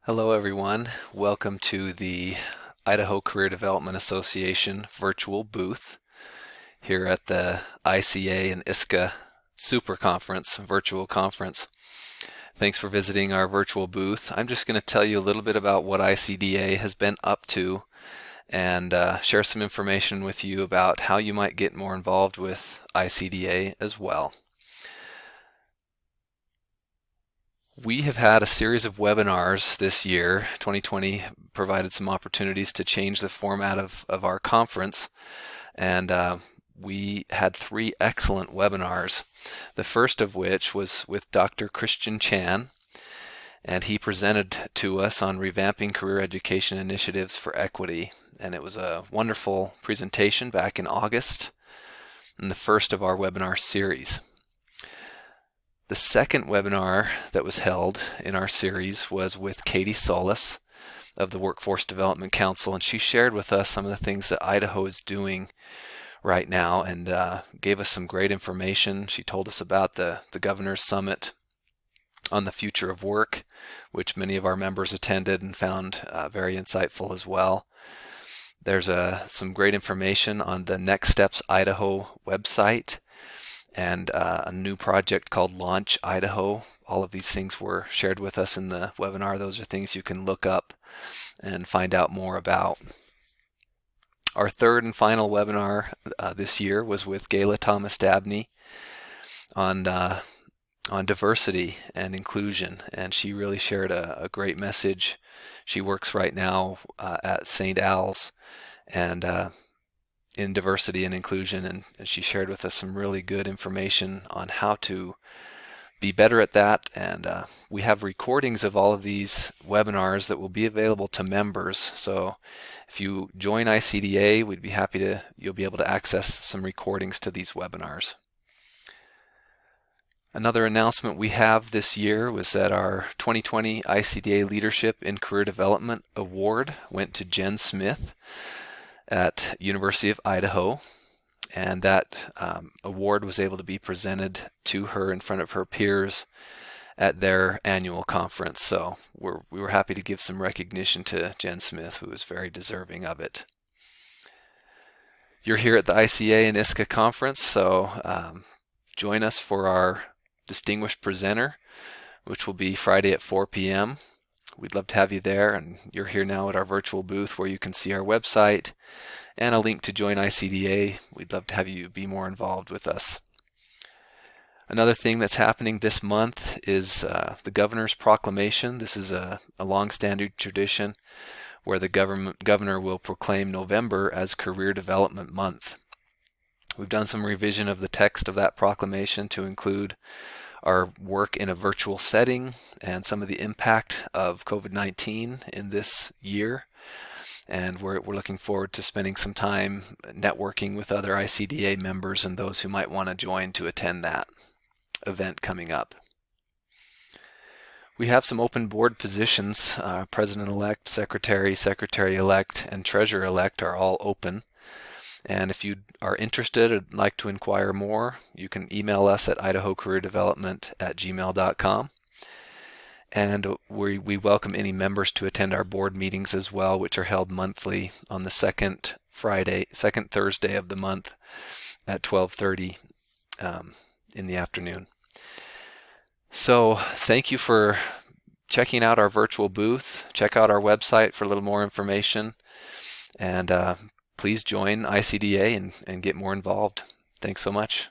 Hello, everyone. Welcome to the Idaho Career Development Association virtual booth here at the ICA and ISCA Super Conference, virtual conference. Thanks for visiting our virtual booth. I'm just going to tell you a little bit about what ICDA has been up to and share some information with you about how you might get more involved with ICDA as well. We have had a series of webinars this year. 2020 provided some opportunities to change the format of our conference, and we had three excellent webinars. The first of which was with Dr. Christian Chan, and he presented to us on revamping career education initiatives for equity. And it was a wonderful presentation back in August, and the first of our webinar series. The second webinar that was held in our series was with Katie Solis of the Workforce Development Council, and she shared with us some of the things that Idaho is doing right now and gave us some great information. She told us about the Governor's Summit on the future of work, which many of our members attended and found very insightful as well. There's some great information on the Next Steps Idaho website and a new project called Launch Idaho. All of these things were shared with us in the webinar. Those are things you can look up and find out more about. Our third and final webinar this year was with Gayla Thomas Dabney on diversity and inclusion, and she really shared a great message. She works right now at St. Al's and in diversity and inclusion, and she shared with us some really good information on how to be better at that. And we have recordings of all of these webinars that will be available to members. So if you join ICDA, we'd be happy you'll be able to access some recordings to these webinars. Another announcement we have this year was that our 2020 ICDA Leadership in Career Development Award went to Jen Smith at University of Idaho, and that award was able to be presented to her in front of her peers at their annual conference. So we were happy to give some recognition to Jen Smith, who was very deserving of it. You're here at the ICA and ISCA Conference, so join us for our distinguished presenter, which will be Friday at 4 p.m. We'd love to have you there, and you're here now at our virtual booth where you can see our website and a link to join ICDA. We'd love to have you be more involved with us. Another thing that's happening this month is the Governor's Proclamation. This is a long-standing tradition where the governor will proclaim November as Career Development Month. We've done some revision of the text of that proclamation to include our work in a virtual setting and some of the impact of COVID-19 in this year. And we're looking forward to spending some time networking with other ICDA members and those who might want to join to attend that event coming up. We have some open board positions. President-elect, secretary-elect, and treasurer-elect are all open. And if you are interested or like to inquire more, you can email us at idahocareerdevelopment@gmail.com. And we welcome any members to attend our board meetings as well, which are held monthly on the second Thursday of the month at 12:30 in the afternoon. So thank you for checking out our virtual booth. Check out our website for a little more information. And please join ICDA and get more involved. Thanks so much.